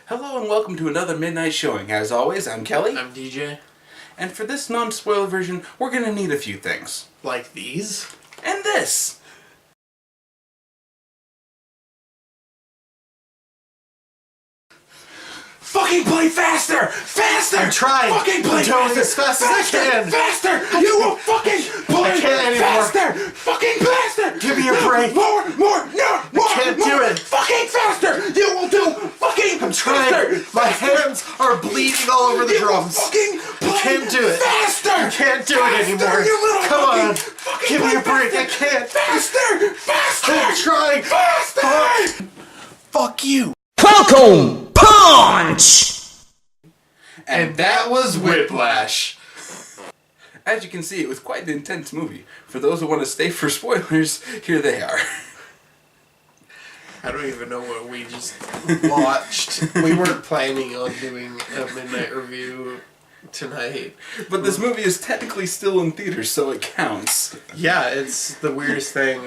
Hello and welcome to another midnight showing. As always, I'm Kelly. I'm DJ. And for this non-spoiler version, we're gonna need a few things. Like these? And this! Fucking play faster! Faster! I'm trying! Fucking play I'm going faster! as fast as I can! Faster! You will fucking play I can't anymore. faster! Fucking faster! Give me a break! More! No! More! can't more, do it. Fucking faster! You will do fucking I'm trying! faster! My hands are bleeding all over the You will drums! fucking play I can't do it! Faster! I can't do it anymore! You little Come on! fucking Give me play a break! faster. I can't! Faster! Faster! I'm trying! Faster! Fuck you! Falcon Punch! And that was Whiplash. As you can see, it was quite an intense movie. For those who want to stay for spoilers, here they are. I don't even know what we just watched. We weren't planning on doing a midnight review tonight. But this movie is technically still in theaters, so it counts. Yeah, it's the weirdest thing.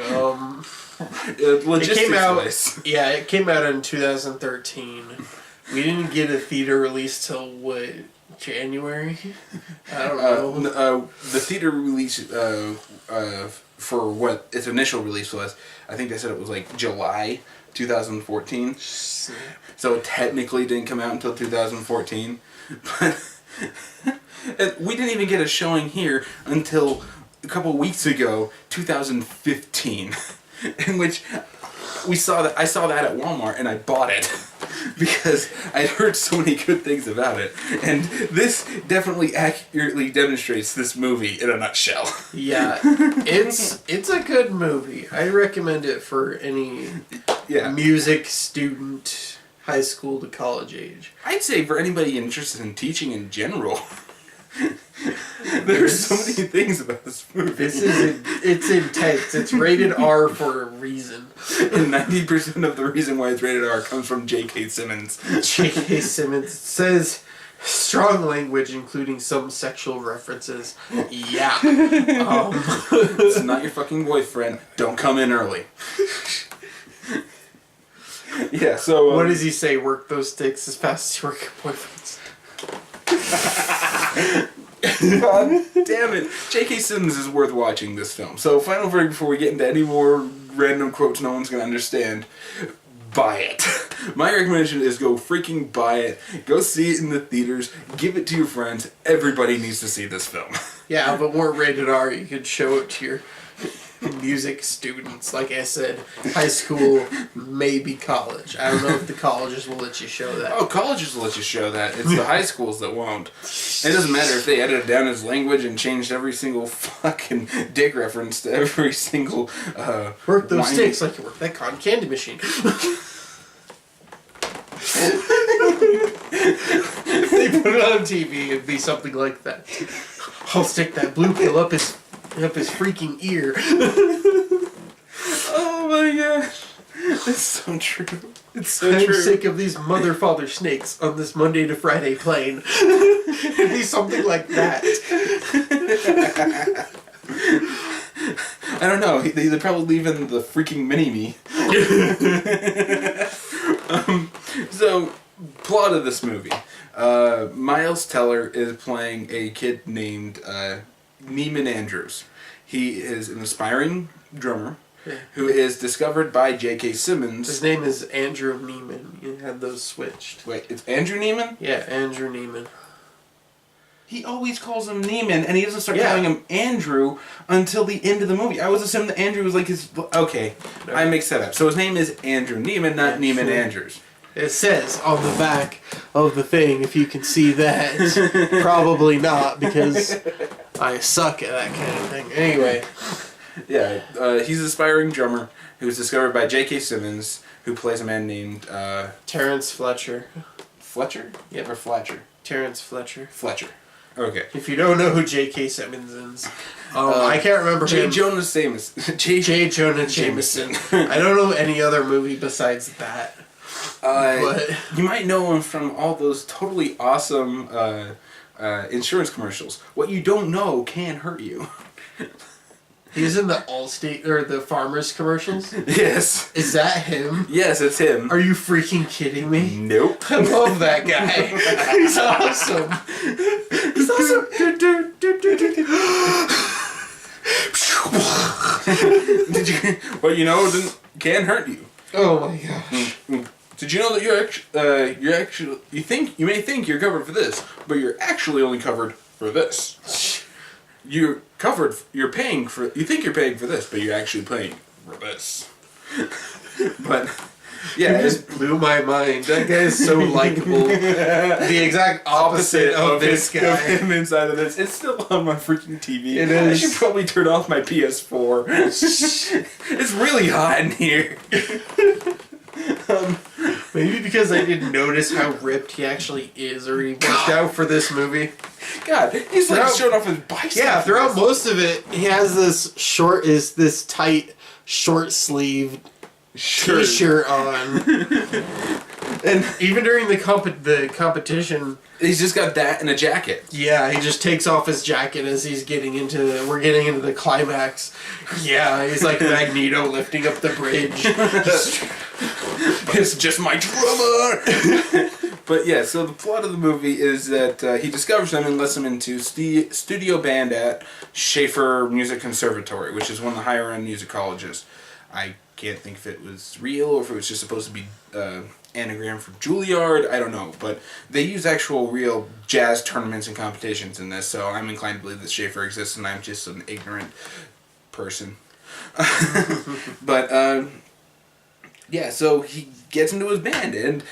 Logistics It came out. wise. Yeah, it came out in 2013. We didn't get a theater release till what, January? I don't know. The theater release for what its initial release was, I think they said it was like July 2014. So it technically didn't come out until 2014. But we didn't even get a showing here until a couple weeks ago, 2015, in which I saw that at Walmart and I bought it because I'd heard so many good things about it, and this definitely accurately demonstrates this movie in a nutshell. Yeah, it's a good movie. I recommend it for any music student, high school to college age. I'd say for anybody interested in teaching in general. There's so many things about this movie. It's intense. It's rated R for a reason. And 90% of the reason why it's rated R comes from J.K. Simmons. J.K. Simmons says strong language, including some sexual references. Yeah. It's not your fucking boyfriend. Don't come in early. Yeah, so... what does he say? Work those dicks as fast as you work your boyfriends. God damn it. J.K. Simmons is worth watching this film. So, final verdict before we get into any more random quotes no one's going to understand. Buy it. My recommendation is go freaking buy it. Go see it in the theaters. Give it to your friends. Everybody needs to see this film. Yeah, but more rated R, you could show it to your music students. Like I said, high school, maybe college. I don't know if the colleges will let you show that. Oh, colleges will let you show that. It's the high schools that won't. It doesn't matter if they edited down his language and changed every single fucking dick reference to every single, work those sticks like you work that cotton candy machine. If they put it on TV, it'd be something like that. I'll stick that blue pill up his freaking ear. Oh my gosh. It's so true. It's so I'm true. sick of these mother father snakes on this Monday to Friday plane. It'd be something like that. I don't know. They're probably leaving the freaking mini-me. So, plot of this movie. Miles Teller is playing a kid named Neiman Andrews. He is an aspiring drummer who is discovered by J.K. Simmons. His name is Andrew Neiman. You had those switched. Wait, it's Andrew Neiman? Yeah, Andrew Neiman. He always calls him Neiman, and he doesn't start calling him Andrew until the end of the movie. I was assuming that Andrew was like his... Okay, no. I mixed that up. So his name is Andrew Neiman, not Neiman Andrews. It says on the back of the thing, if you can see that. Probably not, because I suck at that kind of thing. Anyway. Yeah, he's an aspiring drummer who was discovered by J.K. Simmons, who plays a man named... Terrence Fletcher. Fletcher? Yep. Or Fletcher? Terrence Fletcher. Fletcher. Okay. If you don't know who J.K. Simmons is, I can't remember J. him. Jonah Jameson. J. Jonah Jameson. I don't know any other movie besides that. But you might know him from all those totally awesome insurance commercials. What you don't know can hurt you. He's in the Allstate or the Farmers commercials. Yes. Is that him? Yes, it's him. Are you freaking kidding me? Nope. I love that guy. He's awesome. He's awesome. Did you? Well, you know, it can't hurt you. Oh my gosh. Did you know that you may think you're covered for this, but you're actually only covered for this. You think you're paying for this, but you're actually paying for this. But yeah, it just blew my mind. That guy is so likable. The exact opposite of this guy. Of him inside of this. It's still on my freaking TV. It is. I should probably turn off my PS4. It's really hot in here. Maybe because I didn't notice how ripped he actually is, or he worked out for this movie. God, he's like showing off his biceps. Yeah, throughout most of it, he has this tight, short-sleeved t-shirt on. And even during the competition, he's just got that and a jacket. Yeah, he just takes off his jacket as we're getting into the climax. Yeah, he's like Magneto lifting up the bridge. It's just my drummer. But yeah, so the plot of the movie is that he discovers them and lets them into studio band at Schaefer Music Conservatory, which is one of the higher end music colleges. I can't think if it was real or if it was just supposed to be anagram for Juilliard. I don't know, but they use actual real jazz tournaments and competitions in this, so I'm inclined to believe that Schaefer exists and I'm just an ignorant person. But yeah, so he gets into his band, and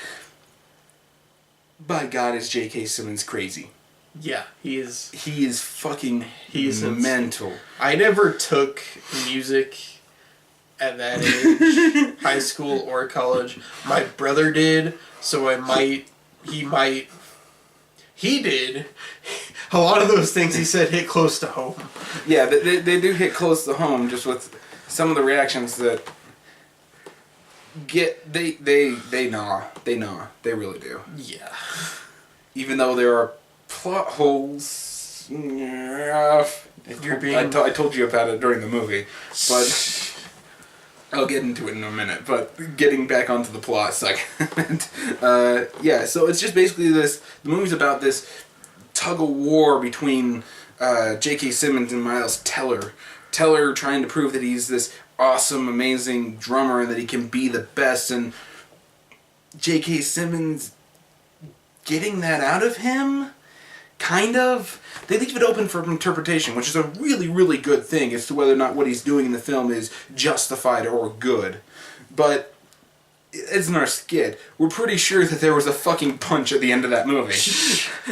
by God, is J.K. Simmons crazy. Yeah, he is. He is fucking mental. I never took music at that age, high school or college. My brother did, so he did. A lot of those things he said hit close to home. Yeah, they do hit close to home, just with some of the reactions that they gnaw. They really do. Yeah. Even though there are plot holes. I told you about it during the movie, but I'll get into it in a minute. But getting back onto the plot segment, yeah. So it's just basically this. The movie's about this tug of war between J.K. Simmons and Miles Teller. Teller trying to prove that he's this awesome, amazing drummer and that he can be the best, and J.K. Simmons getting that out of him, kind of. They leave it open for interpretation, which is a really, really good thing as to whether or not what he's doing in the film is justified or good. But it's in our skit. We're pretty sure that there was a fucking punch at the end of that movie.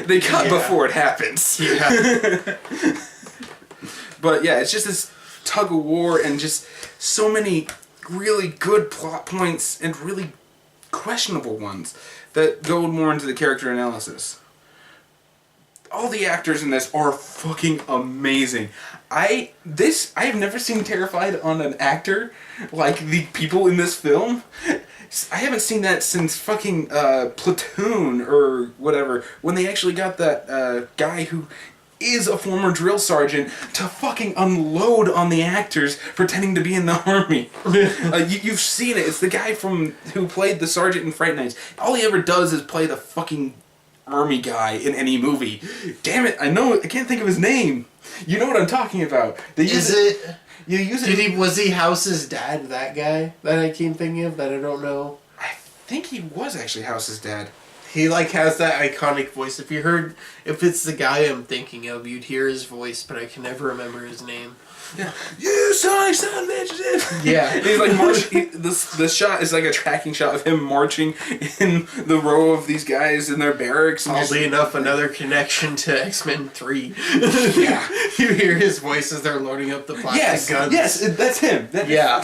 They cut before it happens. Yeah. But yeah, it's just this tug of war and just so many really good plot points and really questionable ones that go more into the character analysis. All the actors in this are fucking amazing. I have never seen Terrified on an actor like the people in this film. I haven't seen that since fucking Platoon or whatever, when they actually got that guy who is a former drill sergeant to fucking unload on the actors pretending to be in the army. You've seen it. It's the guy who played the sergeant in Fright Nights. All he ever does is play the fucking army guy in any movie. Damn it! I can't think of his name. You know what I'm talking about. Was he House's dad? That guy that I keep thinking of that I don't know. I think he was actually House's dad. He has that iconic voice. If it's the guy I'm thinking of, you'd hear his voice, but I can never remember his name. Yeah. You son bitches. Yeah. He's like marching. The shot is like a tracking shot of him marching in the row of these guys in their barracks. Oddly enough, another connection to X-Men 3. Yeah. You hear his voice as they're loading up the plastic guns. Yes, that's him. Yeah.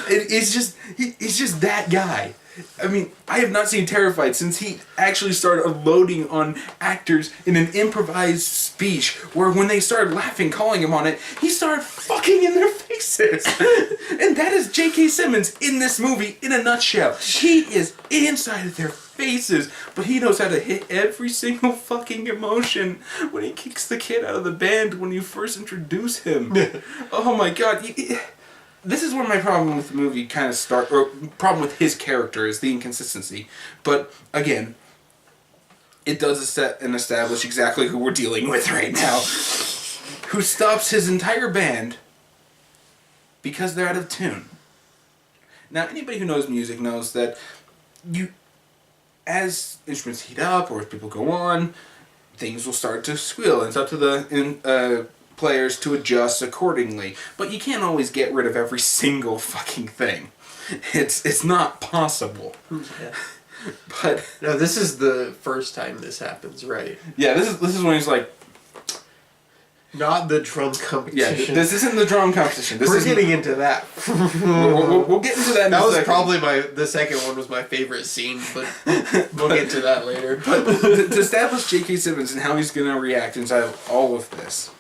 He's just that guy. I mean, I have not seen Terrified since he actually started loading on actors in an improvised speech where when they started laughing, calling him on it, he started fucking in their faces. And that is J.K. Simmons in this movie in a nutshell. He is inside of their faces, but he knows how to hit every single fucking emotion when he kicks the kid out of the band when you first introduce him. Oh my god. This is where my problem with the movie kind of starts, or problem with his character is the inconsistency. But, again, it does set and establish exactly who we're dealing with right now. Who stops his entire band because they're out of tune. Now, anybody who knows music knows that as instruments heat up or as people go on, things will start to squeal. And it's up to the players to adjust accordingly. But you can't always get rid of every single fucking thing. It's not possible. Yeah. But no, this is the first time this happens, right? Yeah, this is when he's like, not the drum competition. Yeah, this isn't the drum competition. We're getting into that. We'll get into that. That was probably the second one was my favorite scene, but we'll get to that later. But to establish J.K. Simmons and how he's going to react inside of all of this,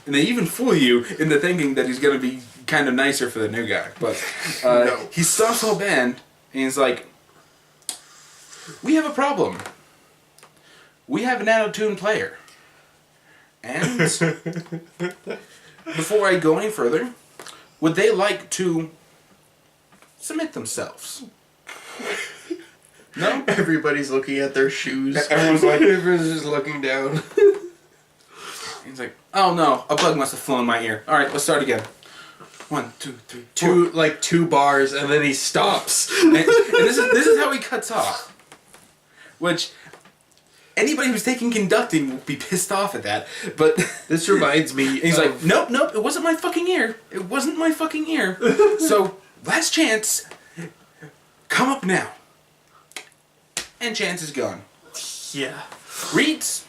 and they even fool you into thinking that he's going to be kind of nicer for the new guy. But no. He stops the whole band and he's like, "We have a problem. We have an out-of-tune player. And before I go any further, would they like to submit themselves?" No? Everybody's looking at their shoes. Everyone's just looking down. He's like, "Oh no, a bug must have flown in my ear. Alright, let's start again. 1, 2, 3, 4." Two bars, and then he stops. And this is how he cuts off. Which, anybody who's taking conducting will be pissed off at that. But this reminds me. He's like, nope, it wasn't my fucking ear. It wasn't my fucking ear. So, last chance. Come up now. And chance is gone. Yeah. Reads.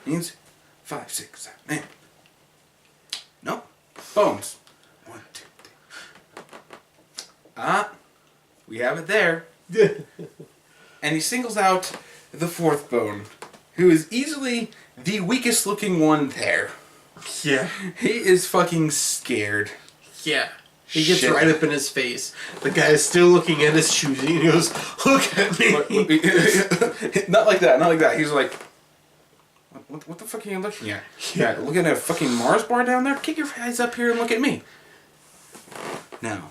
Means 5, 6, 7, 8. Nope. Bones. 1, 2, 3. We have it there. And he singles out the fourth bone, who is easily the weakest looking one there. Yeah. He is fucking scared. Yeah. He gets right up in his face. The guy is still looking at his shoes and he goes, "Look at me." Not like that. He's like, what the fuck are you looking at? Yeah, looking at a fucking Mars bar down there? Kick your eyes up here and look at me. No,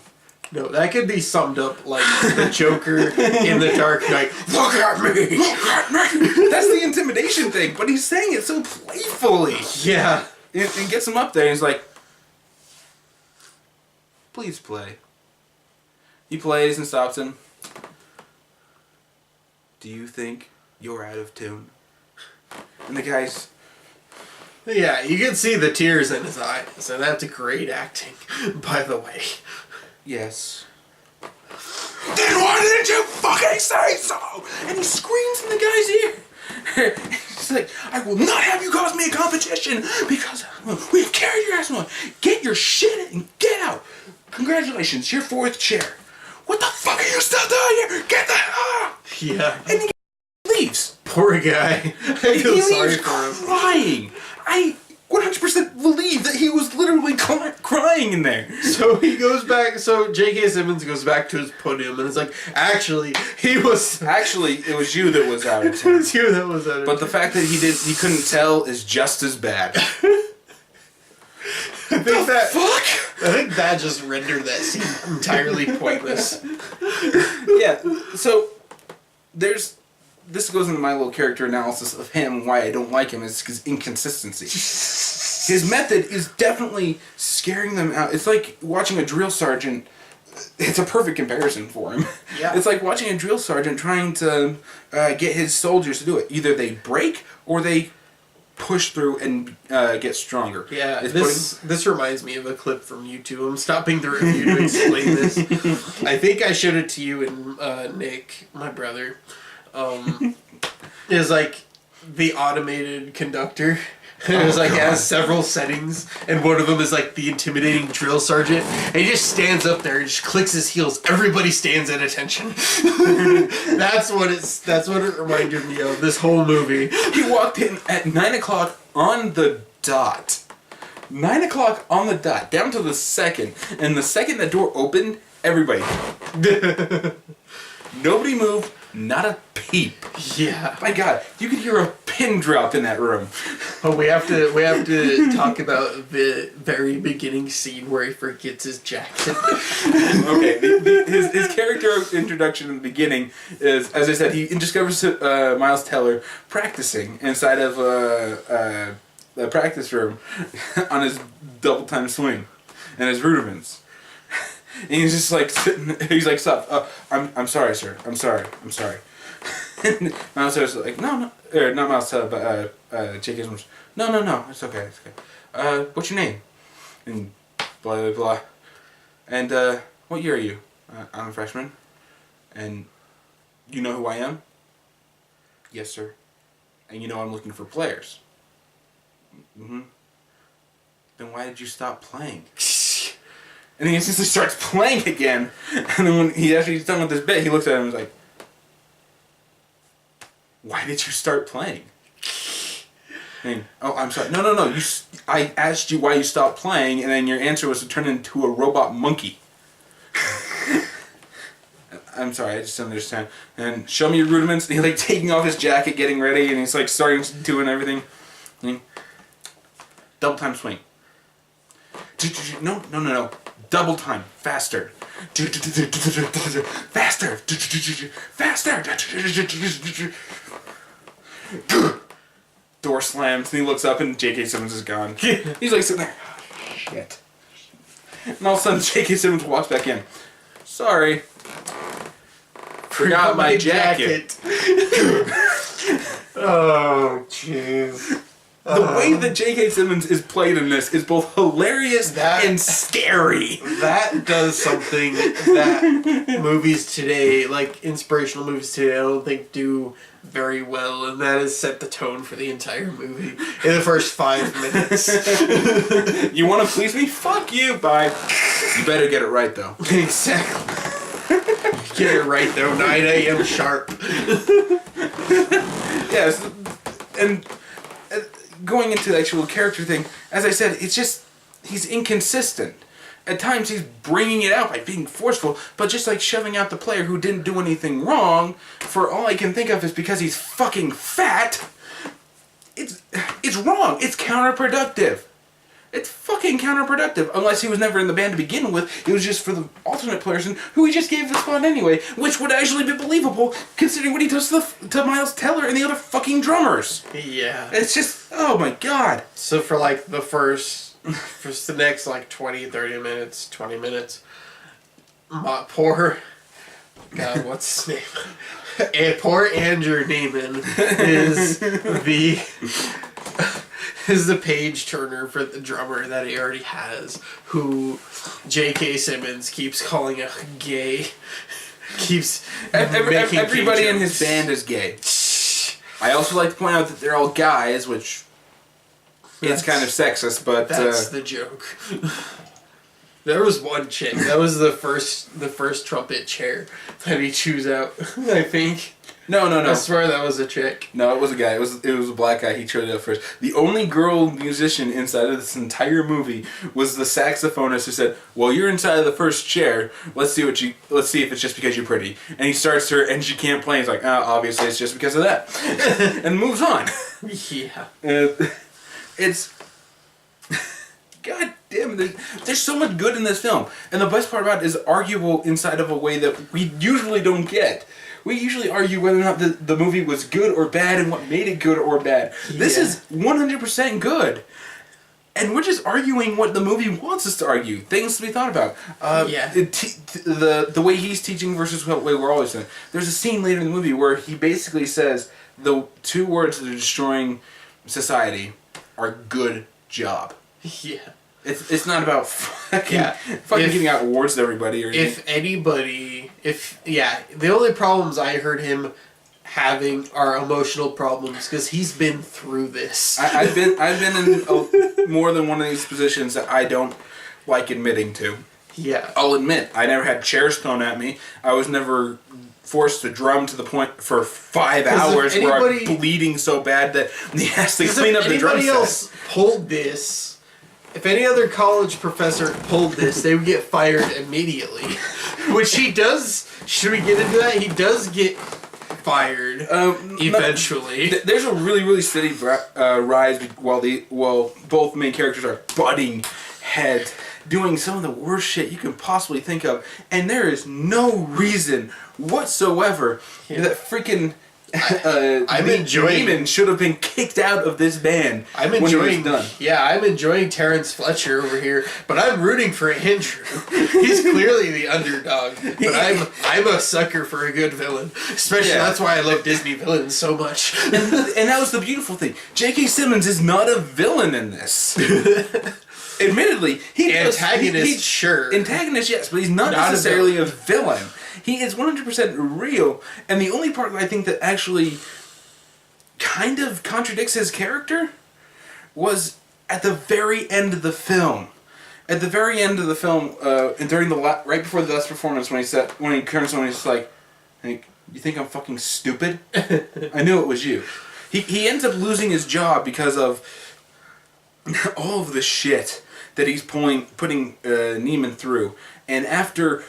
that could be summed up like the Joker in The Dark Knight. Look at me! Look at me! That's the intimidation thing, but he's saying it so playfully. Yeah. And gets him up there and he's like, "Please play." He plays and stops him. "Do you think you're out of tune?" And the guy's... Yeah, you can see the tears in his eyes, and that's great acting, by the way. "Yes." "Then why didn't you fucking say so?" And he screams in the guy's ear. He's like, "I will not have you cause me a competition because we've carried your ass on. Get your shit and get out. Congratulations, your fourth chair. What the fuck are you still doing here? Get the hell out." Yeah. And he leaves. Poor guy. I feel He sorry leaves for him. crying. I 100% believe that he was literally crying in there. So he goes back, so J.K. Simmons goes back to his podium and is like, actually, it was you that was out of it tune. was you that was out of But the fact that he couldn't tell is just as bad. I think that just rendered that scene entirely pointless. Yeah, so this goes into my little character analysis of him, why I don't like him, is his inconsistency. His method is definitely scaring them out. It's like watching a drill sergeant. It's a perfect comparison for him. Yeah. It's like watching a drill sergeant trying to get his soldiers to do it. Either they break or they push through and get stronger. Yeah, this reminds me of a clip from YouTube. I'm stopping the review to explain this. I think I showed it to you and Nick, my brother. Is like the automated conductor. It was like, it has several settings, and one of them is like the intimidating drill sergeant, and he just stands up there and just clicks his heels. Everybody stands at attention. That's what it reminded me of, this whole movie. He walked in at 9 o'clock on the dot. 9 o'clock on the dot, down to the second. And the second that door opened, everybody. Nobody moved. Not a peep. Yeah. My God, you could hear a pin drop in that room. Oh, we have to talk about the very beginning scene where he forgets his jacket. Okay, his character introduction in the beginning is, as I said, he discovers Miles Teller practicing inside of a practice room on his double time swing and his rudiments. And he's just like sitting. He's like, "Stop! I'm sorry, sir. I'm sorry. And Miles Teller's like, "No, or not Miles Teller, but J.K. Simmons. No. It's okay. What's your name?" And blah blah blah. And what year are you? I'm a freshman. And you know who I am? Yes, sir. And you know I'm looking for players. Mm-hmm. Then why did you stop playing? And he instantly starts playing again. And then when he actually done with this bit, he looks at him and is like, "Why did you start playing?" And, "Oh, I'm sorry. No. I asked you why you stopped playing, and then your answer was to turn into a robot monkey." "I'm sorry, I just don't understand." And "Show me your rudiments." And he's like taking off his jacket, getting ready, and he's like starting doing everything. And double time swing. No. Double time. Faster. Faster. Door slams, and he looks up, and J.K. Simmons is gone. He's like sitting there. Oh, shit. And all of a sudden, J.K. Simmons walks back in. "Sorry. Forgot my jacket." Oh, jeez. The way that J.K. Simmons is played in this is both hilarious and scary. That does something that movies today, like inspirational movies today, I don't think do very well, and that is set the tone for the entire movie in the first 5 minutes. "You want to please me? Fuck you, bye." You better get it right, though. Exactly. Get it right, though. 9 a.m. sharp. Yes, and going into the actual character thing, as I said, it's just, he's inconsistent. At times he's bringing it out by being forceful, but just like shoving out the player who didn't do anything wrong, for all I can think of is because he's fucking fat. It's wrong. It's counterproductive. It's fucking counterproductive. Unless he was never in the band to begin with, it was just for the alternate person who he just gave the spot anyway, which would actually be believable considering what he does to Miles Teller and the other fucking drummers. Yeah. It's just, oh my God. So for like the next like 20, 30 minutes, 20 minutes, poor, God, what's his name? And poor Andrew Neiman is the page turner for the drummer that he already has, who J.K. Simmons keeps calling a gay. Everybody in his band is gay. I also like to point out that they're all guys, which is kind of sexist, but that's the joke. There was one chick. That was the first trumpet chair that he chews out, I think. No. I swear that was a chick. No, it was a guy. It was a black guy. He chose it up first. The only girl musician inside of this entire movie was the saxophonist who said, "Well, you're inside of the first chair. Let's see if it's just because you're pretty." And he starts her, and she can't play. He's like, "Oh, obviously it's just because of that," and moves on. Yeah. It's God damn it. There's so much good in this film, and the best part about it is arguable inside of a way that we usually don't get. We usually argue whether or not the movie was good or bad and what made it good or bad. Yeah. This is 100% good. And we're just arguing what the movie wants us to argue. Things to be thought about. The way he's teaching versus the way we're always doing. There's a scene later in the movie where he basically says the 2 words that are destroying society are "good job." Yeah. It's not about fucking giving out awards to everybody or anything. The only problems I heard him having are emotional problems because he's been through this. I've been in more than one of these positions that I don't like admitting to. Yeah. I'll admit, I never had chairs thrown at me. I was never forced to drum to the point for 5 hours where I'm bleeding so bad that he has to clean up the drum set. If anybody else pulled this, if any other college professor pulled this, they would get fired immediately. Which he does. Should we get into that? He does get fired eventually. There's a really, really steady rise while both main characters are butting heads, doing some of the worst shit you can possibly think of, and there is no reason whatsoever that freaking I'm enjoying. Neiman should have been kicked out of this band. I'm enjoying. When he was done. Yeah, I'm enjoying Terrence Fletcher over here, but I'm rooting for Andrew. He's clearly the underdog, but I'm a sucker for a good villain. Especially that's why I love Disney villains so much. And that was the beautiful thing. J.K. Simmons is not a villain in this. Admittedly, antagonist, sure. Antagonist, yes, but he's not necessarily a villain. He is 100% real, and the only part I think that actually kind of contradicts his character was at the very end of the film. At the very end of the film, and during right before the last performance, when he turns on, he's like, "You think I'm fucking stupid? I knew it was you." He ends up losing his job because of all of the shit that he's putting Neiman through, and after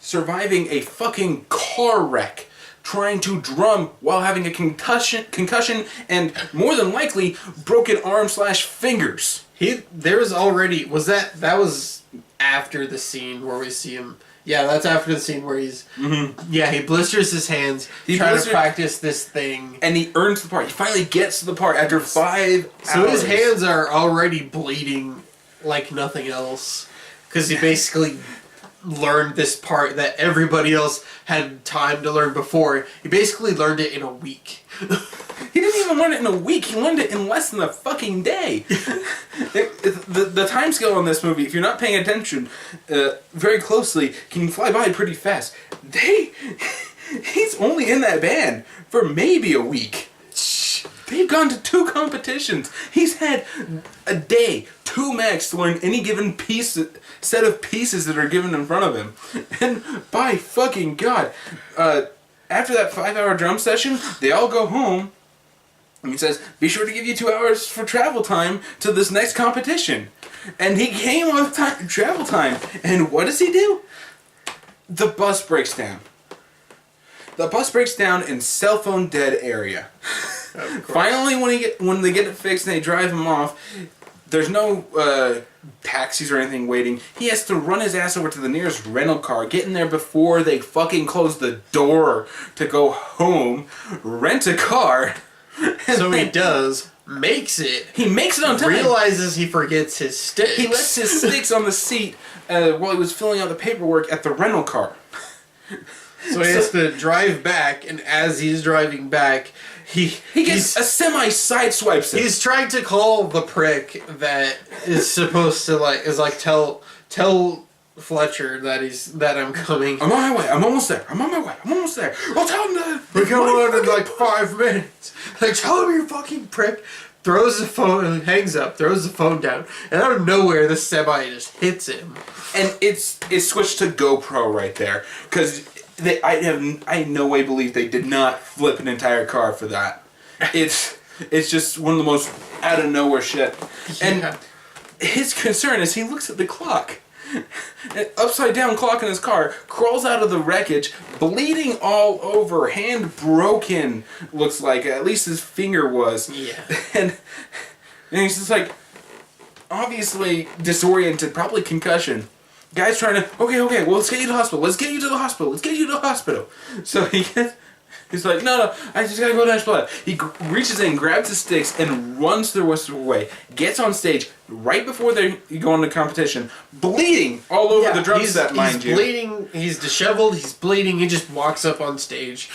surviving a fucking car wreck, trying to drum while having a concussion, and more than likely broken arm/fingers. That was after the scene where we see him. Yeah, that's after the scene where he's. Mm-hmm. Yeah, he blisters his hands. He's trying to practice this thing, and he earns the part. He finally gets to the part after 5 hours. So his hands are already bleeding like nothing else, because he basically learned this part that everybody else had time to learn before. He basically learned it in a week. He didn't even learn it in a week. He learned it in less than a fucking day. The time scale on this movie, if you're not paying attention very closely, can fly by pretty fast. He's only in that band for maybe a week. They've gone to 2 competitions. He's had a day, 2 max, to learn any given set of pieces that are given in front of him. And by fucking God, after that 5-hour drum session, they all go home. And he says, "Be sure to give you 2 hours for travel time to this next competition." And he came on travel time. And what does he do? The bus breaks down. The bus breaks down in cell phone dead area. Finally, when they get it fixed and they drive him off, there's no taxis or anything waiting. He has to run his ass over to the nearest rental car, get in there before they fucking close the door to go home, rent a car. So he does, makes it. He makes it on time. Realizes he forgets his sticks. He left his sticks on the seat while he was filling out the paperwork at the rental car. So he has to drive back, and as he's driving back, he gets a semi-sideswipes him. He's trying to call the prick that is supposed to tell Fletcher that I'm coming. I'm on my way. I'm almost there. I'm on my way. I'm almost there. Well, tell him to. We're going in like 5 minutes. Like, tell him, you fucking prick. Throws the phone, hangs up, throws the phone down, and out of nowhere, the semi just hits him. And it's switched to GoPro right there, because I in no way believe they did not flip an entire car for that. It's just one of the most out of nowhere shit. Yeah. And his concern is he looks at the clock. An upside down clock in his car, crawls out of the wreckage, bleeding all over, hand broken, looks like, at least his finger was. Yeah. And he's just like, obviously disoriented, probably concussion. Guy's trying to, okay, well, let's get you to the hospital. So he's like, no, I just gotta go to the hospital. He reaches in, grabs his sticks, and runs the rest of the way. Gets on stage right before they go into competition, bleeding all over the drum set, mind you. He's bleeding, he's disheveled, he's bleeding, he just walks up on stage.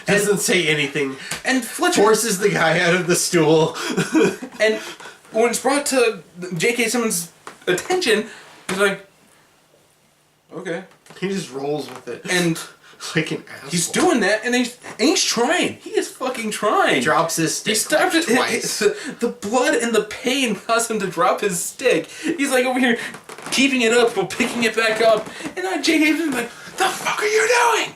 Doesn't say anything. And Fletcher forces the guy out of the stool. And when it's brought to J.K. Simmons' attention, he's like, okay. He just rolls with it. And like an asshole. He's doing that, and he's trying. He is fucking trying. He drops his stick. He stopped it twice. The blood and the pain caused him to drop his stick. He's like over here, keeping it up while picking it back up. And now J.K. Simmons like, the fuck are you doing?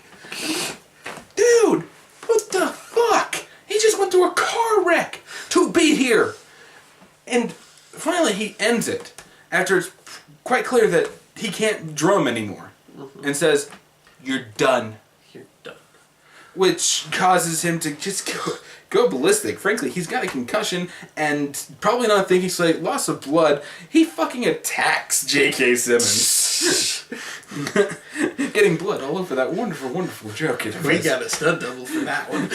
Dude, what the fuck? He just went through a car wreck to be here. And finally he ends it after it's quite clear that he can't drum anymore. Mm-hmm. And says, you're done. You're done. which causes him to just go ballistic. Frankly, he's got a concussion and probably not thinking straight, loss of blood. He fucking attacks J.K. Simmons. Getting blood all over that wonderful, wonderful joke. We got a stunt double for that one.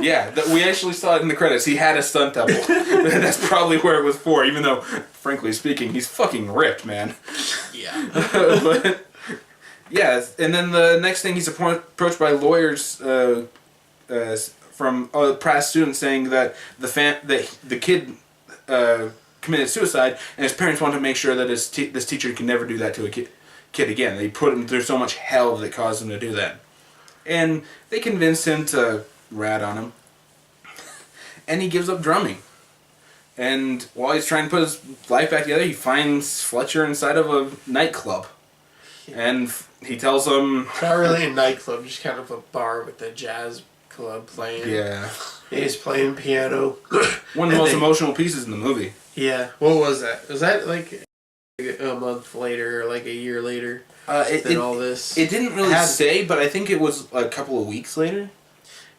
Yeah, we actually saw it in the credits. He had a stunt double. That's probably where it was for, even though, frankly speaking, he's fucking ripped, man. Yeah. But, yeah, and then the next thing he's approached by lawyers from past students saying that the kid committed suicide, and his parents want to make sure that this teacher can never do that to a kid again. They put him through so much hell that it caused him to do that. And they convinced him to rat on him. And he gives up drumming. And while he's trying to put his life back together, he finds Fletcher inside of a nightclub. And he tells him... Not really a nightclub, just kind of a bar with a jazz club playing. Yeah. He's playing piano. One of the most emotional pieces in the movie. Yeah. What was that? Was that like a month later or like a year later than all this? It didn't really say, but I think it was a couple of weeks later.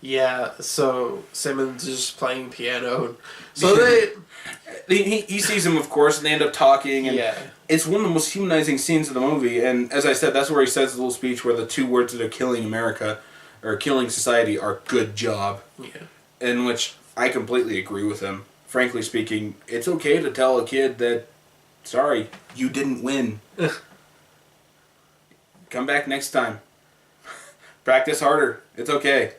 Yeah, so Simmons is just playing piano. So he sees him, of course, and they end up talking. And yeah. It's one of the most humanizing scenes of the movie. And as I said, that's where he says the little speech where the two words that are killing America, or killing society, are good job. Yeah. In which I completely agree with him. Frankly speaking, it's okay to tell a kid that, sorry, you didn't win. Come back next time. Practice harder. It's okay.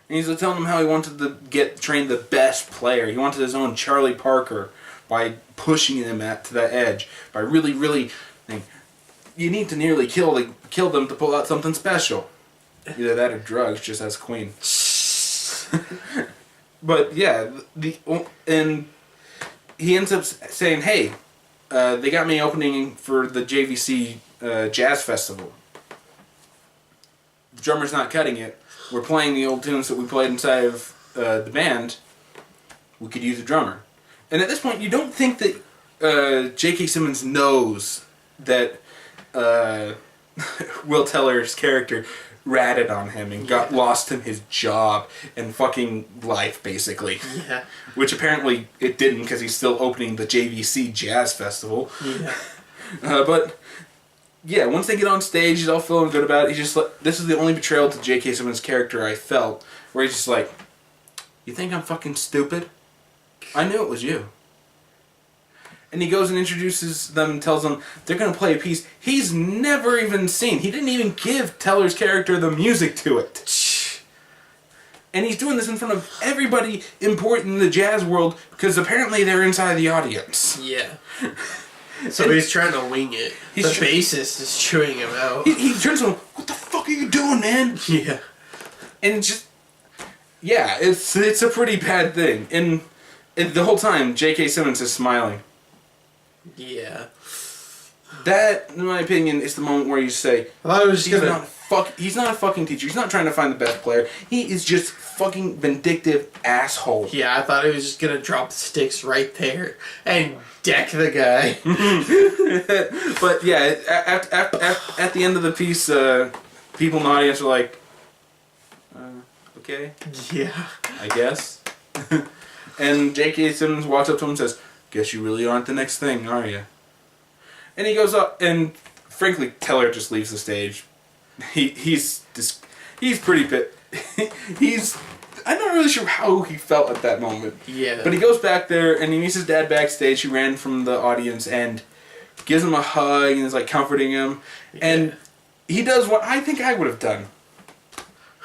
And he's telling him how he wanted to train the best player. He wanted his own Charlie Parker by pushing him to the edge. By really, really... You need to nearly kill them to pull out something special. Either that or drugs, just as Queen. But yeah, and he ends up saying, hey, they got me opening for the JVC Jazz Festival. The drummer's not cutting it. We're playing the old tunes that we played inside of the band. We could use a drummer. And at this point, you don't think that J.K. Simmons knows that Will Teller's character ratted on him and lost him his job and fucking life, basically. Yeah. Which apparently it didn't, because he's still opening the JVC Jazz Festival. Yeah. But yeah, once they get on stage, he's all feeling good about it. He's just like, this is the only betrayal to J.K. Simmons' character I felt, where he's just like, you think I'm fucking stupid? I knew it was you. And he goes and introduces them and tells them they're going to play a piece he's never even seen. He didn't even give Teller's character the music to it. And he's doing this in front of everybody important in the jazz world, because apparently they're inside the audience. Yeah. So he's trying to wing it. The bassist is chewing him out. He turns to him, what the fuck are you doing, man? Yeah. And it's just... Yeah, it's a pretty bad thing. And the whole time, J.K. Simmons is smiling. Yeah. That, in my opinion, is the moment where you say, he's not a fucking teacher. He's not trying to find the best player. He is just fucking vindictive asshole. Yeah, I thought he was just going to drop the sticks right there and deck the guy. But yeah, at the end of the piece, people in the audience are like, okay. Yeah. I guess. And J.K. Simmons walks up to him and says, guess you really aren't the next thing, are you? And he goes up, and frankly, Teller just leaves the stage. He's pretty pit. I'm not really sure how he felt at that moment. Yeah. But he goes back there, and he meets his dad backstage. He ran from the audience and gives him a hug and is like comforting him. Yeah. And he does what I think I would have done.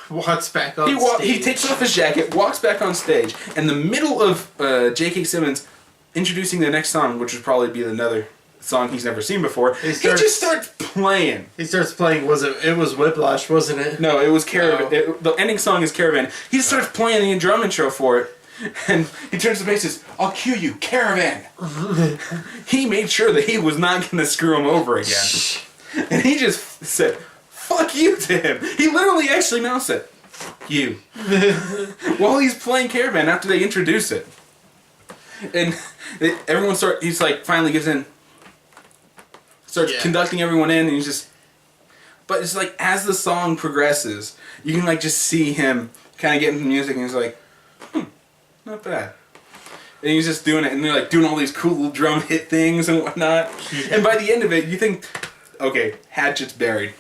Walks back on stage. He takes off his jacket, walks back on stage, in the middle of J.K. Simmons introducing the next song, which would probably be another song he's never seen before. He just starts playing. He starts playing. It was Whiplash, wasn't it? No, it was Caravan. Oh. The ending song is Caravan. He just starts playing the drum intro for it, and he turns to the bass and says, I'll cue you, Caravan. He made sure that he was not going to screw him over again. And he just said, fuck you to him. He literally actually now said, fuck you. While he's playing Caravan after they introduce it. And he's like, finally gives in. Starts conducting everyone in, and he's just, But it's like, as the song progresses, you can like just see him kind of get into the music, and he's like, not bad. And he's just doing it, and they're like doing all these cool little drum hit things and whatnot. Yeah. And by the end of it, you think, okay, Hatchet's buried.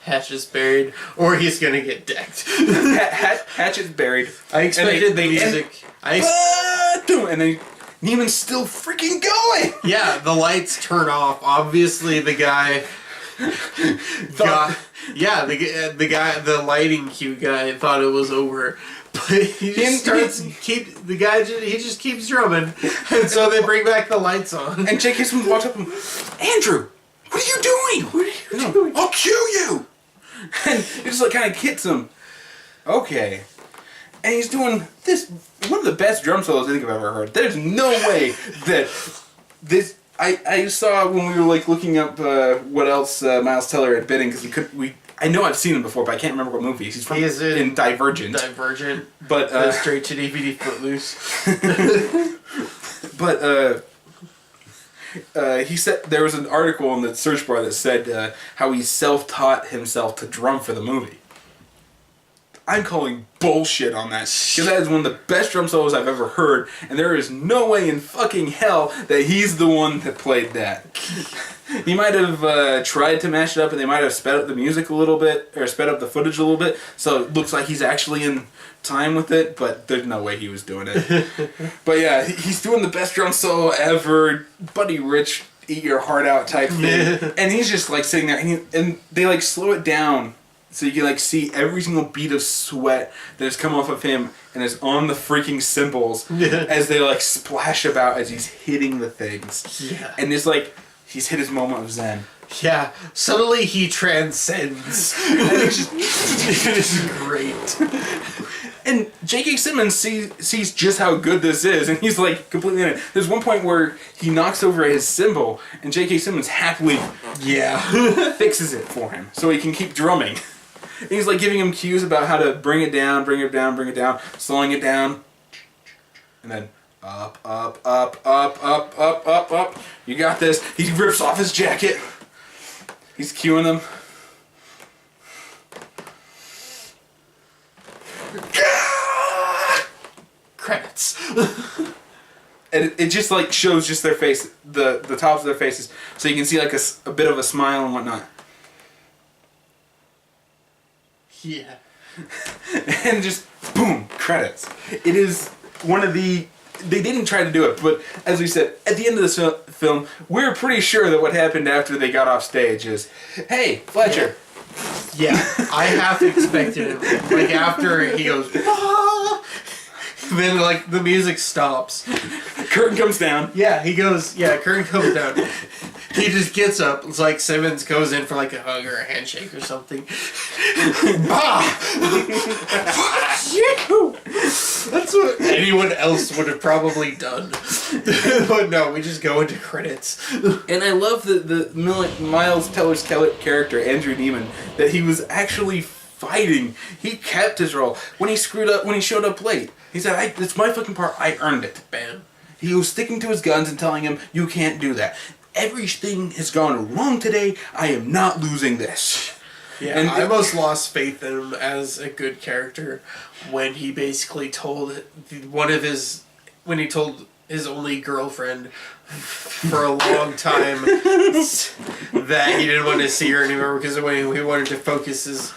Hatchet's buried, or he's gonna get decked. Hatchet's buried. I expected the music. And then Neiman's still freaking going. Yeah, the lights turn off. Obviously, the guy. The lighting cue guy thought it was over, but he just keeps drumming, and so they bring back the lights on. And J.K. Simmons walks up and Andrew, what are you doing? What are you doing? I'll cue you. And he just like kind of hits him. Okay. And he's doing this, one of the best drum solos I think I've ever heard. There's no way that this. I saw when we were like looking up what else Miles Teller had been in, because I know I've seen him before, but I can't remember what movie. He's from in Divergent. But straight to DVD Footloose. But he said there was an article in the search bar that said how he self-taught himself to drum for the movie. I'm calling bullshit on that, because that is one of the best drum solos I've ever heard, and there is no way in fucking hell that he's the one that played that. He might have tried to mash it up, and they might have sped up the music a little bit, or sped up the footage a little bit, so it looks like he's actually in time with it, but there's no way he was doing it. But yeah, he's doing the best drum solo ever, Buddy Rich, eat your heart out type thing, and he's just like sitting there, and they like slow it down, so you can like see every single bead of sweat that has come off of him and is on the freaking cymbals as they like splash about as he's hitting the things. Yeah. And it's like he's hit his moment of zen. Yeah. Suddenly he transcends. And it's great. And J.K. Simmons sees just how good this is, and he's like completely in it. There's one point where he knocks over his cymbal, and J.K. Simmons happily fixes it for him so he can keep drumming. And he's like giving him cues about how to bring it down, slowing it down, and then up, up, up, up, up, up, up, up. You got this. He rips off his jacket. He's cueing them. Credits. And it just like shows just their face, the tops of their faces, so you can see like a bit of a smile and whatnot. Yeah. And just boom, credits. It is one of the. They didn't try to do it, but as we said, at the end of this film, we're pretty sure that what happened after they got off stage is, hey, Fletcher. Yeah, I half expected it. Like after he goes, ah! Then like the music stops. Curtain comes down. Yeah, he goes. Yeah, curtain comes down. He just gets up. It's like Simmons goes in for like a hug or a handshake or something. That's what anyone else would have probably done. But no, we just go into credits. And I love the Miles Teller's character, Andrew Neiman, that he was actually fighting. He kept his role. When he screwed up, when he showed up late, he said, it's my fucking part, I earned it. Bam. He was sticking to his guns and telling him, you can't do that. Everything has gone wrong today. I am not losing this. Yeah, and I almost lost faith in him as a good character when he basically told his only girlfriend for a long time that he didn't want to see her anymore because of when he wanted to focus his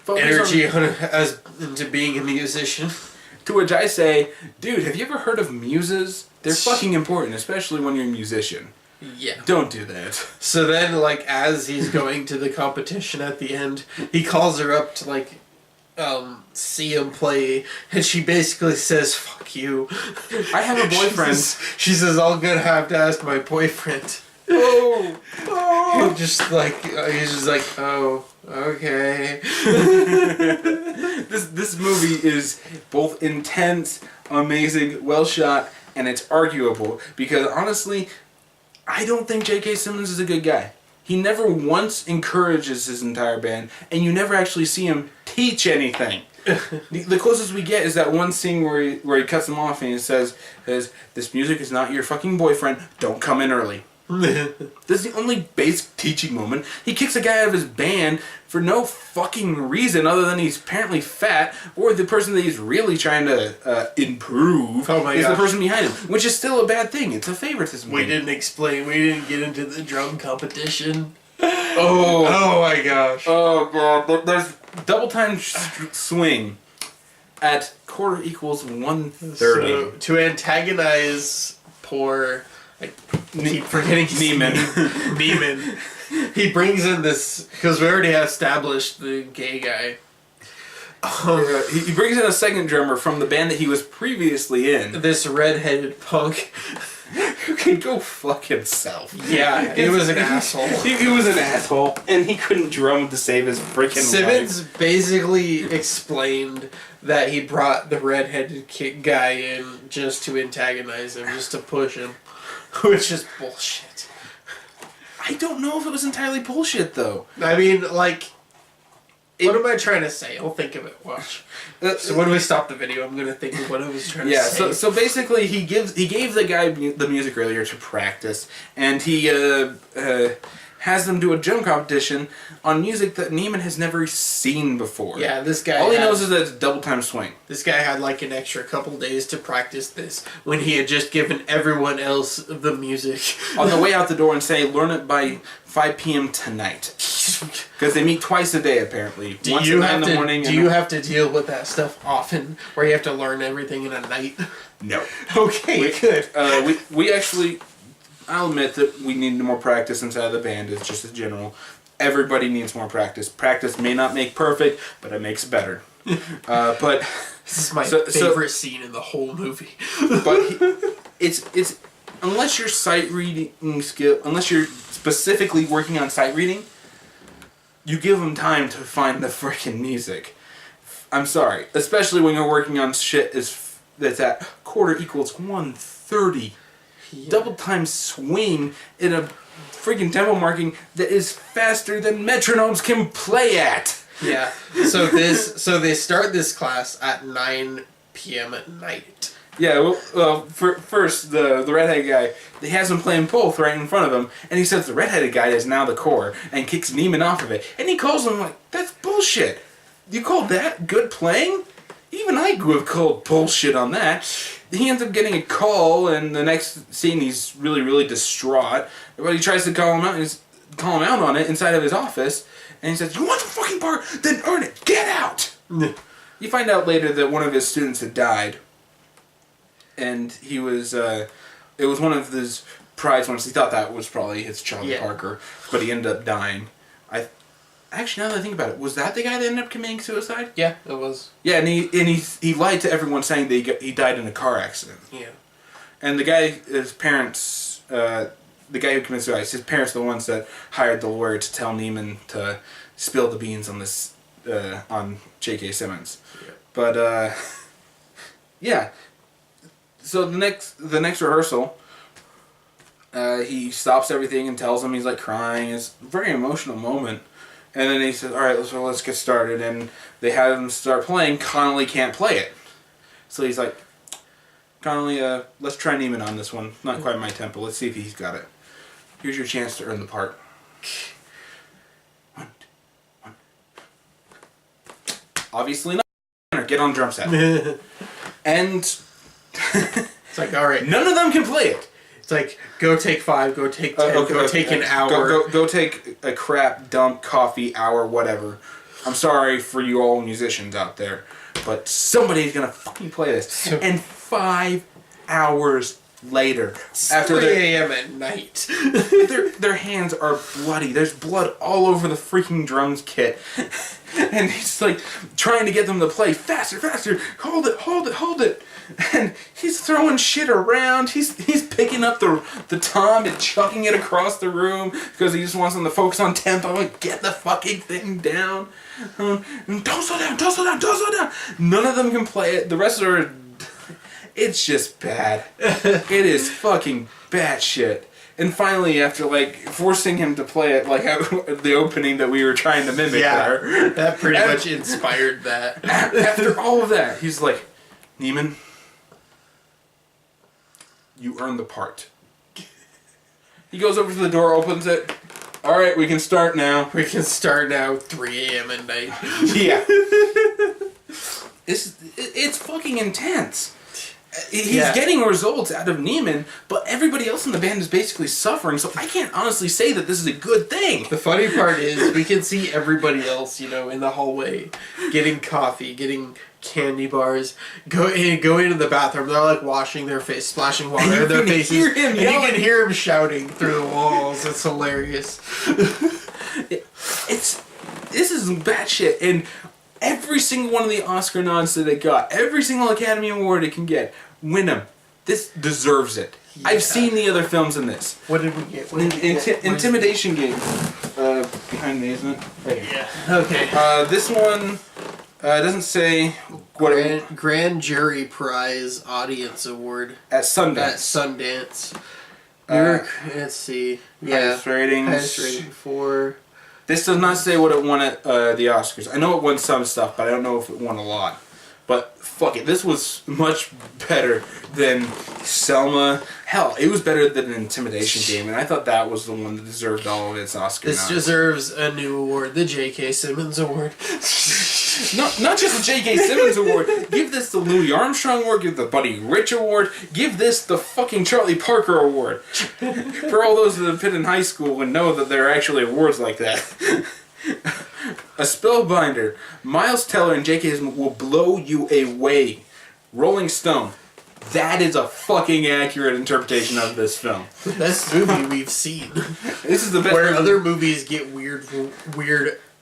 energy into being a musician. To which I say, dude, have you ever heard of muses? They're fucking important, especially when you're a musician. Yeah. Don't do that. So then, like, as he's going to the competition at the end, he calls her up to, like, see him play, and she basically says, fuck you. I have a boyfriend. She says, I'll gonna have to ask my boyfriend. Oh. He's just like, oh, okay. This movie is both intense, amazing, well shot, and it's arguable, because honestly, I don't think J.K. Simmons is a good guy. He never once encourages his entire band, and you never actually see him teach anything. The closest we get is that one scene where he cuts them off and he says, this music is not your fucking boyfriend, don't come in early. This is the only basic teaching moment. He kicks a guy out of his band for no fucking reason other than he's apparently fat, or the person that he's really trying to improve is the person behind him, which is still a bad thing. It's a favoritism. We didn't get into the drum competition. Oh my gosh. Oh god, there's double time swing at quarter equals 130. So, to antagonize poor... I keep forgetting Neiman. Neiman. He brings in this, because we already established the gay guy. He brings in a second drummer from the band that he was previously in. This redheaded punk. Who can go fuck himself. Yeah, he was an asshole. He was an asshole, and he couldn't drum to save his freaking Simmons life. basically explained that he brought the redheaded guy in just to antagonize him, just to push him. Which is bullshit. I don't know if it was entirely bullshit, though. I mean, like... what am I trying to say? I'll think of it. Watch. So when we stop the video, I'm going to think of what I was trying to say. So basically, he gave the guy the music earlier to practice, and he has them do a drum competition on music that Neiman has never seen before. Yeah, this guy... all he knows is that it's a double time swing. This guy had like an extra couple days to practice this when he had just given everyone else the music. On the way out the door and say, learn it by 5 p.m. tonight. Because they meet twice a day, apparently. Once at 9 in the morning. Do you have to deal with that stuff often, where you have to learn everything in a night? No. Okay, good. We actually... I'll admit that we need more practice inside the band. It's just a general. Everybody needs more practice. Practice may not make perfect, but it makes better. But this is my favorite scene in the whole movie. But it's unless you're sight reading skill, unless you're specifically working on sight reading, you give them time to find the freaking music. I'm sorry, especially when you're working on shit that's at quarter equals 130. Yeah. Double time swing in a freaking tempo marking that is faster than metronomes can play at. Yeah. So they start this class at 9 p.m. at night. Yeah. Well, first the redheaded guy, he has him playing both right in front of him, and he says the redheaded guy is now the core and kicks Neiman off of it, and he calls him like, that's bullshit. You call that good playing? Even I would have called bullshit on that. He ends up getting a call, and the next scene he's really, really distraught. But he tries to call him out on it inside of his office, and he says, "You want the fucking part? Then earn it. Get out." You find out later that one of his students had died, and he was it was one of his prize ones. He thought that was probably his Charlie Parker, but he ended up dying. Actually, now that I think about it, was that the guy that ended up committing suicide? Yeah, it was. Yeah, and he lied to everyone saying that he died in a car accident. Yeah. And the guy, his parents, the guy who committed suicide, his parents are the ones that hired the lawyer to tell Neiman to spill the beans on this, on J.K. Simmons. Yeah. But, yeah. So the next rehearsal, he stops everything and tells him he's like crying. It's a very emotional moment. And then he says, alright, let's get started. And they have him start playing. Connolly can't play it. So he's like, Connolly, let's try Neiman on this one. Not quite my tempo. Let's see if he's got it. Here's your chance to earn the part. One. Obviously not. Get on drum set. And it's like, alright. None of them can play it. It's like, go take 5, go take 10, go take an hour. Go take a crap, dump, coffee, hour, whatever. I'm sorry for you all musicians out there, but somebody's gonna fucking play this. And 5 hours later, after 3 a.m. at night, their hands are bloody. There's blood all over the freaking drums kit. And he's like trying to get them to play faster. Hold it. And he's throwing shit around. He's picking up the tom and chucking it across the room because he just wants them to focus on tempo and get the fucking thing down. And don't slow down. None of them can play it. The rest are... It's just bad. It is fucking bad shit. And finally, after like forcing him to play it like the opening that we were trying to mimic there, that pretty much inspired that. After all of that, he's like, Neiman, you earned the part. He goes over to the door, opens it. All right, we can start now. We can start now, 3 a.m. at night. Yeah. It's fucking intense. He's getting results out of Neiman, but everybody else in the band is basically suffering, so I can't honestly say that this is a good thing. The funny part is we can see everybody else, in the hallway, getting coffee, getting candy bars, go into the bathroom. They're like washing their face, splashing water in their faces. Hear him and you can hear him shouting through the walls. It's hilarious. This is bad shit, and every single one of the Oscar nods that it got, every single Academy Award it can get, win them. This deserves it. Yeah. I've seen the other films in this. What did we get? Intimidation Game. Behind me, isn't it? Right here. Yeah. Okay. This one doesn't say what Grand Jury Prize Audience Award at Sundance. At Sundance. Let's see. Highest ratings. Highest rating for. This does not say what it won at the Oscars. I know it won some stuff, but I don't know if it won a lot. But fuck it, this was much better than Selma. Hell, it was better than an Intimidation Game, and I thought that was the one that deserved all of its Oscar nods. This deserves a new award, the J.K. Simmons Award. Not just the J.K. Simmons Award. Give this the Louis Armstrong Award. Give the Buddy Rich Award. Give this the fucking Charlie Parker Award. For all those that have been in high school and know that there are actually awards like that. A Spellbinder. Miles Teller and J.K. Simmons will blow you away. Rolling Stone. That is a fucking accurate interpretation of this film. The best movie we've seen. This is the best. Where other movies get weird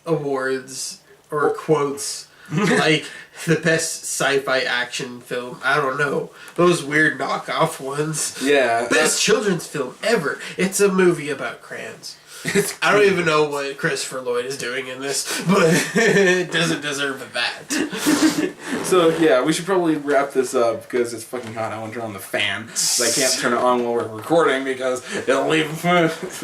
awards or quotes, like the best sci-fi action film. I don't know, those weird knockoff ones. Yeah. Best children's film ever. It's a movie about crayons. I don't even know what Christopher Lloyd is doing in this, but it doesn't deserve that. So, yeah, we should probably wrap this up because it's fucking hot. I want to turn on the fan. So I can't turn it on while we're recording because it'll leave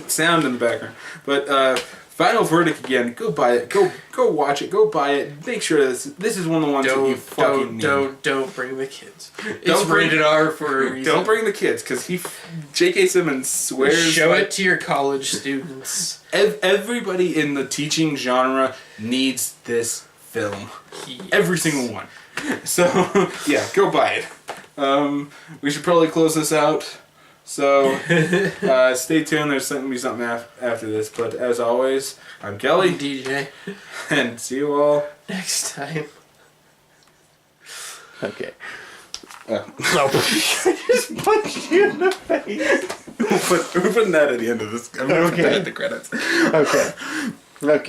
sound in the background. But, final verdict again. Go buy it. Go watch it. Go buy it. Make sure this is one of the ones that you fucking need. Don't bring the kids. It's rated R for a reason. Don't bring the kids because J.K. Simmons swears. Show it to your college students. Everybody in the teaching genre needs this film. Yes. Every single one. So, yeah, go buy it. We should probably close this out. So, stay tuned. There's going to be something after this. But as always, I'm Kelly. I'm DJ. And see you all next time. Okay. I just punched you in the face. We're putting that at the end of this. I'm going to put that at the credits. Okay. Okay.